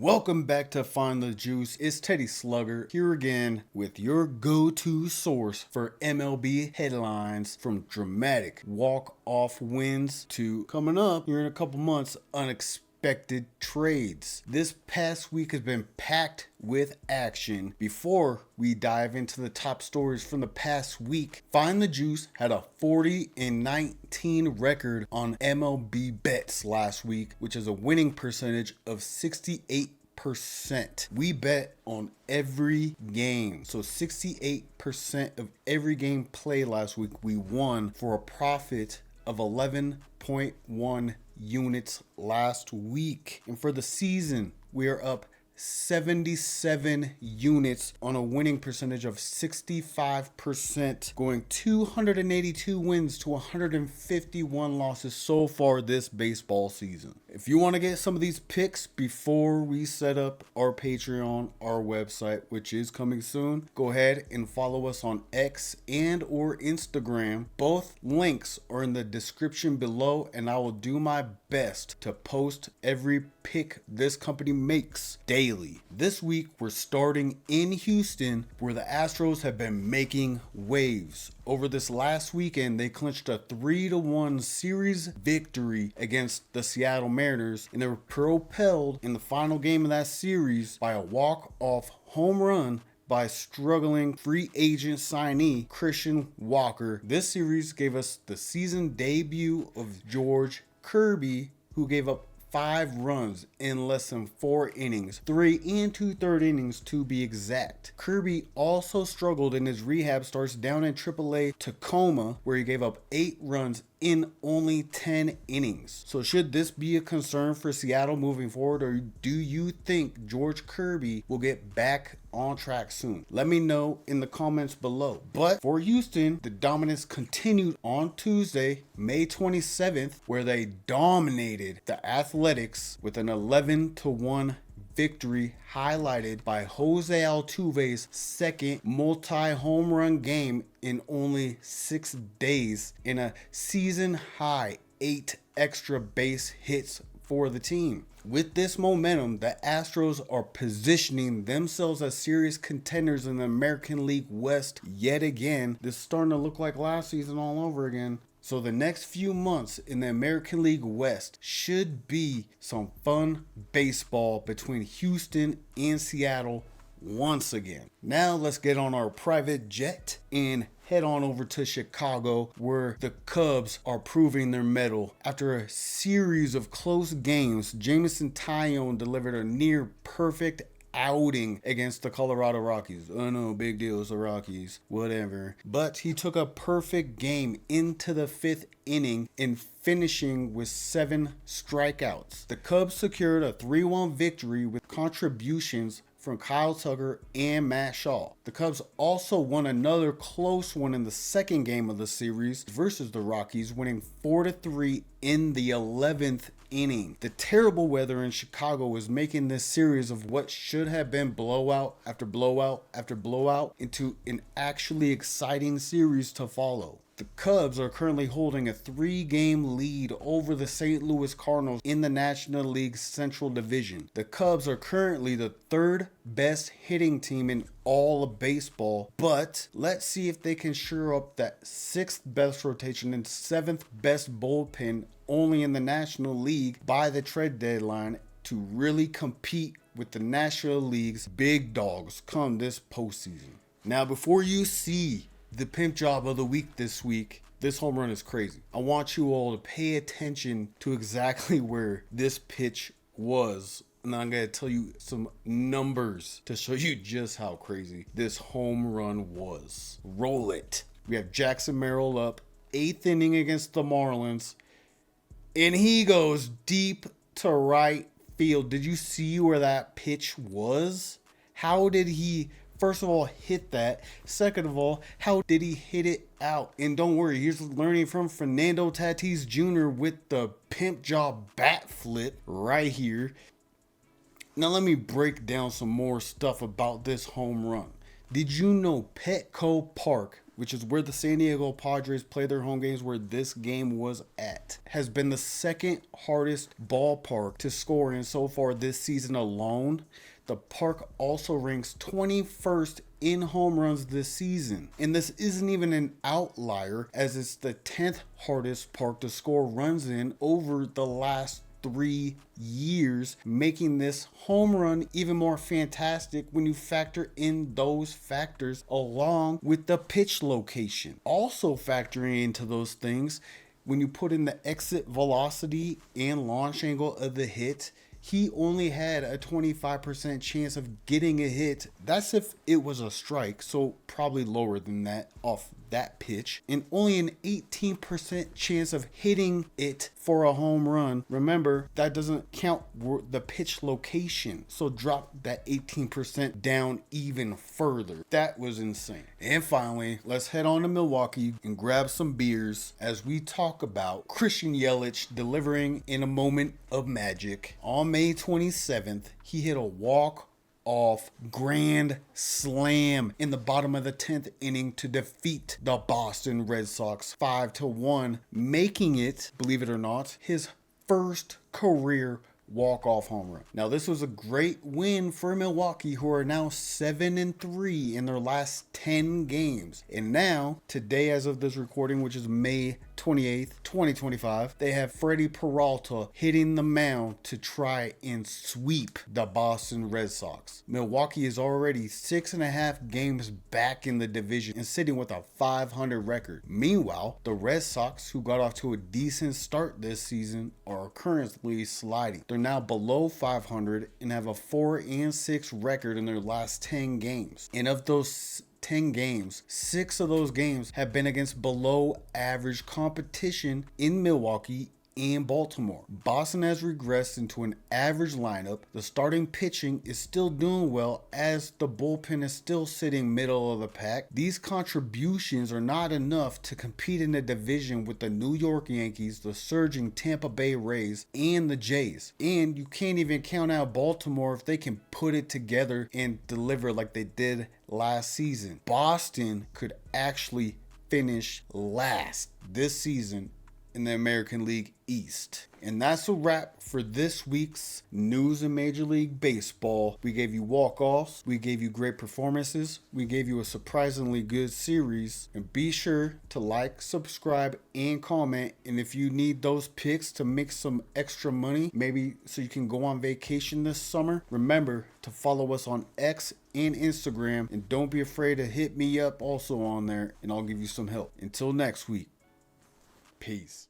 Welcome back to Find the Juice. It's Teddy Slugger here again with your go-to source for MLB headlines, from dramatic walk-off wins to, coming up here in a couple months, unexpected trades. This past week has been packed with action. Before we dive into the top stories from the past week, Find the Juice had a 40-19 record on MLB bets last week, which is a winning percentage of 68%. We bet on every game. So 68% of every game played last week we won, for a profit of 11.1 units last week. And for the season, we are up 77 units on a winning percentage of 65%, going 282 wins to 151 losses so far this baseball season. If you want to get some of these picks before we set up our Patreon, our website, which is coming soon, go ahead and follow us on X and or Instagram. Both links are in the description below, and I will do my best to post every pick this company makes daily. This week we're starting in Houston, where the Astros have been making waves. Over this last weekend, they clinched a 3-1 series victory against the Seattle Mariners, and they were propelled in the final game of that series by a walk-off home run by struggling free agent signee Christian Walker. This series gave us the season debut of George Kirby, who gave up 5 runs in less than 4 innings, 3 2/3 innings to be exact. Kirby also struggled in his rehab starts down in AAA Tacoma, where he gave up 8 runs in only 10 innings. So should this be a concern for Seattle moving forward, or do you think George Kirby will get back on track soon? Let me know in the comments below. But for Houston, the dominance continued on Tuesday, May 27th, where they dominated the Athletics with an 11-1 victory, highlighted by Jose Altuve's second multi-home run game in only 6 days, in a season high 8 extra base hits for the team. With this momentum, the Astros are positioning themselves as serious contenders in the American League West yet again. This is starting to look like last season all over again. So the next few months in the American League West should be some fun baseball between Houston and Seattle once again. Now let's get on our private jet and head on over to Chicago, where the Cubs are proving their mettle. After a series of close games, Jameson Taillon delivered a near perfect outing against the Colorado Rockies. Oh no, big deal, it's the Rockies, whatever. But he took a perfect game into the 5th inning in finishing with 7 strikeouts. The Cubs secured a 3-1 victory with contributions from Kyle Tucker and Matt Shaw. The Cubs also won another close one in the second game of the series versus the Rockies, winning 4-3 in the 11th inning. The terrible weather in Chicago is making this series of what should have been blowout after blowout after blowout into an actually exciting series to follow. The Cubs are currently holding a 3-game lead over the St. Louis Cardinals in the National League's Central Division. The Cubs are currently the 3rd best hitting team in all of baseball, but let's see if they can shore up that 6th best rotation and 7th best bullpen only in the National League by the trade deadline to really compete with the National League's big dogs come this postseason. Now, before you see the pimp job of the week this week, this home run is crazy. I want you all to pay attention to exactly where this pitch was, and I'm going to tell you some numbers to show you just how crazy this home run was. Roll it. We have Jackson Merrill up, 8th inning against the Marlins, and he goes deep to right field. Did you see where that pitch was? How did he, first of all, hit that? Second of all, how did he hit it out? And don't worry, he's learning from Fernando Tatis Jr. with the pimp job bat flip right here. Now let me break down some more stuff about this home run. Did you know Petco Park which is where the San Diego Padres play their home games, where this game was at, has been the second hardest ballpark to score in so far this season alone. The park also ranks 21st in home runs this season. And this isn't even an outlier, as it's the 10th hardest park to score runs in over the last 3 years, making this home run even more fantastic when you factor in those factors along with the pitch location. Also factoring into those things, when you put in the exit velocity and launch angle of the hit, he only had a 25% chance of getting a hit. That's if it was a strike, so probably lower than that off that pitch, and only an 18% chance of hitting it for a home run. Remember, that doesn't count the pitch location, so drop that 18% down even further. That was insane. And finally, let's head on to Milwaukee and grab some beers as we talk about Christian Yelich delivering in a moment of magic. On May 27th, he hit a walk-off grand slam in the bottom of the 10th inning to defeat the Boston Red Sox 5-1, making it, believe it or not, his first career walk-off home run. Now, this was a great win for Milwaukee, who are now 7-3 in their last 10 games. And now, today as of this recording, which is May 28th, 2025, they have Freddie Peralta hitting the mound to try and sweep the Boston Red Sox. Milwaukee is already 6.5 games back in the division and sitting with a .500 record. Meanwhile, the Red Sox, who got off to a decent start this season, are currently sliding. They're now below .500 and have a 4-6 record in their last 10 games. And of those 10 games, 6 of those games have been against below average competition in Milwaukee and Baltimore. Boston has regressed into an average lineup. The starting pitching is still doing well, as the bullpen is still sitting middle of the pack. These contributions are not enough to compete in the division with the New York Yankees, the surging Tampa Bay Rays, and the Jays. And you can't even count out Baltimore if they can put it together and deliver like they did last season. Boston could actually finish last this season in the American League East. And that's a wrap for this week's news in Major League Baseball. We gave you walk-offs, we gave you great performances, we gave you a surprisingly good series. And be sure to like, subscribe, and comment. And if you need those picks to make some extra money, maybe so you can go on vacation this summer, remember to follow us on X and Instagram. And don't be afraid to hit me up also on there, and I'll give you some help. Until next week. Peace.